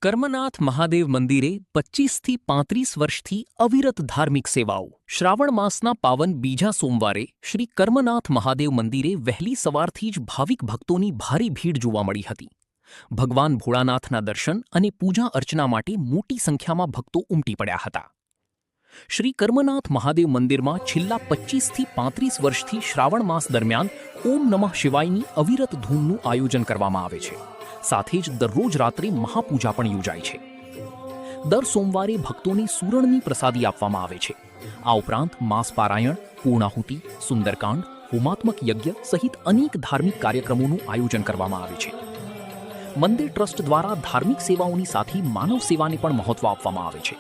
કર્મનાથ મહાદેવ મંદિરે 25થી 35 વર્ષથી અવિરત ધાર્મિક સેવાઓ। શ્રાવણ માસના પાવન બીજા સોમવારે શ્રી કર્મનાથ મહાદેવ મંદિરે વહેલી સવારથી જ ભાવિક ભક્તોની ભારે ભીડ જોવા મળી હતી। ભગવાન ભોળાનાથના દર્શન અને પૂજા અર્ચના માટે મોટી સંખ્યામાં ભક્તો ઉમટી પડ્યા હતા। શ્રી કર્મનાથ મહાદેવ મંદિરમાં છેલ્લા 25થી 35 વર્ષથી શ્રાવણ માસ દરમિયાન ઓમ નમઃ શિવાયની અવિરત ધૂનનું આયોજન કરવામાં આવે છે। સાથે જ દરરોજ રાત્રે મહાપૂજા પણ યોજાય છે। દર સોમવારે ભક્તોને સુરણની પ્રસાદી આપવામાં આવે છે। આ ઉપરાંત માસ પારાયણ, પૂર્ણાહુતિ, સુંદરકાંડ, હોમાત્મક યજ્ઞ સહિત અનેક ધાર્મિક કાર્યક્રમોનું આયોજન કરવામાં આવે છે। મંદિર ટ્રસ્ટ દ્વારા ધાર્મિક સેવાઓની સાથે માનવ સેવાને પણ મહત્વ આપવામાં આવે છે।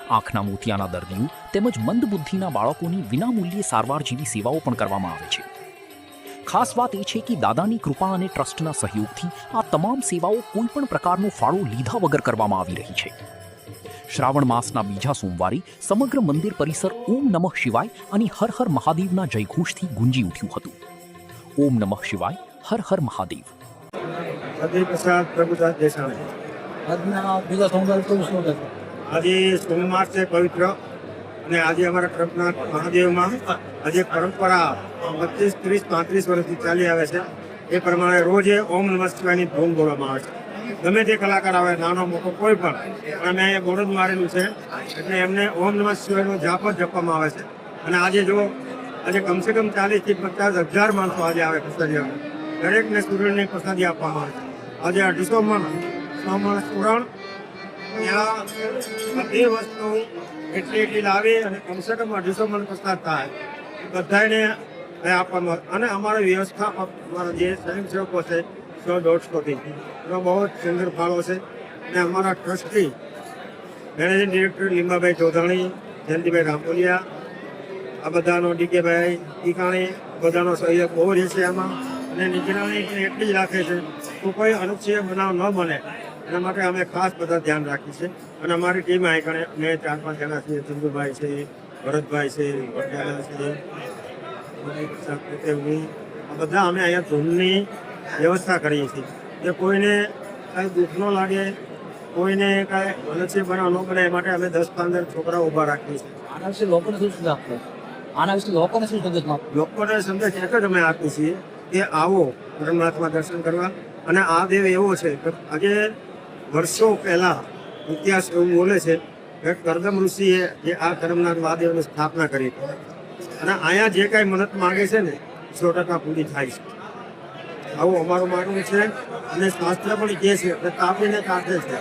આંખના મોતિયાના દર્દીઓ તેમજ મંદબુદ્ધિના બાળકોની વિનામૂલ્યે સારવાર જેવી સેવાઓ પણ કરવામાં આવે છે। ખાસ વાત એ છે કે દાદાની કૃપા અને ટ્રસ્ટના સહયોગથી આ તમામ સેવાઓ કોઈપણ પ્રકારનો ફાળો લીધા વગર કરવામાં આવી રહી છે। શ્રાવણ માસના બીજા સોમવારે સમગ્ર મંદિર પરિસર ઓમ નમઃ શિવાય અને હર હર મહાદેવના જયઘોષથી ગુંજી ઉઠ્યું હતું। ઓમ નમઃ શિવાય, હર હર મહાદેવ। આજે સોમવાર છે પવિત્ર અને આજે અમારા કર્મનાથ મહાદેવમાં આજે પરંપરા 25, 30, 35 વર્ષથી ચાલી આવે છે। એ પ્રમાણે રોજે ઓમ નમઃ શિવાયની ધૂન બોલવામાં આવે છે। ગમે તે કલાકાર આવે, નાનો મોટો કોઈ પણ, અમે અહીંયા બોર્ડ મારેલું છે એટલે એમને ઓમ નમઃ શિવાયનો જાપ જ જપવામાં આવે છે। અને આજે જો આજે કમસે કમ 40થી 50,000 માણસો આજે આવે પ્રસાદી આવે, દરેકને સૂર્યની પ્રસાદી આપવામાં આવે છે। આજે 250 મણ સુરણ ત્યાં બધી વસ્તુ એટલી લાવી અને કમસે કમ 250 મણ પ્રસાદ થાય બધાને આપવામાં। અને અમારી વ્યવસ્થા અમારા જે સ્વયંસેવકો છે 100-150થી એનો બહુ જ સુંદર ફાળો છે। અને અમારા trustee managing director Limbabhai Chaudhani, Jayantibhai Ramoliya, આ બધાનો ડીકેભાઈ ટીકાણી, બધાનો સહયોગ બહુ રહેશે આમાં। અને નિગરાણી પણ એટલી જ રાખે છે તો કોઈ અનુચ્છેદ બનાવ ન બને એના માટે અમે ખાસ બધા ધ્યાન રાખીએ છીએ। અને અમારી ટીમ અહીં અમે 4-5 જણા છીએ, ચંદુભાઈ છે, ભરતભાઈ છે, પટેલા છે, આ બધા અમે અહીંયા ધૂનની વ્યવસ્થા કરીએ છીએ કે કોઈને કાંઈ દુઃખ ન લાગે, કોઈને કાંઈ અનુચ્છેદ બનાવ ન બને એ માટે અમે 10-15 છોકરાઓ ઊભા રાખીએ છીએ। આના વિશે લોકોને શું સંદેશ આપો? આના વિશે લોકોને શું સંદેશ આપો? લોકોને સંદેશ એક જ અમે આપીએ છીએ કે આવો કર્મનાથમાં દર્શન કરવા। અને આ દેવ એવો છે કે આજે વર્ષો પહેલા ઇતિહાસ એવું બોલે છે કે કરદમ ઋષિએ જે આ કર્મનાથ મહાદેવની સ્થાપના કરી અને અહીંયા જે કાંઈ મન્નત માગે છે ને 100% પૂરી થાય છે, આવું અમારું માનવું છે। અને શાસ્ત્ર પણ કહે છે કે તાપીને કાઢે છે।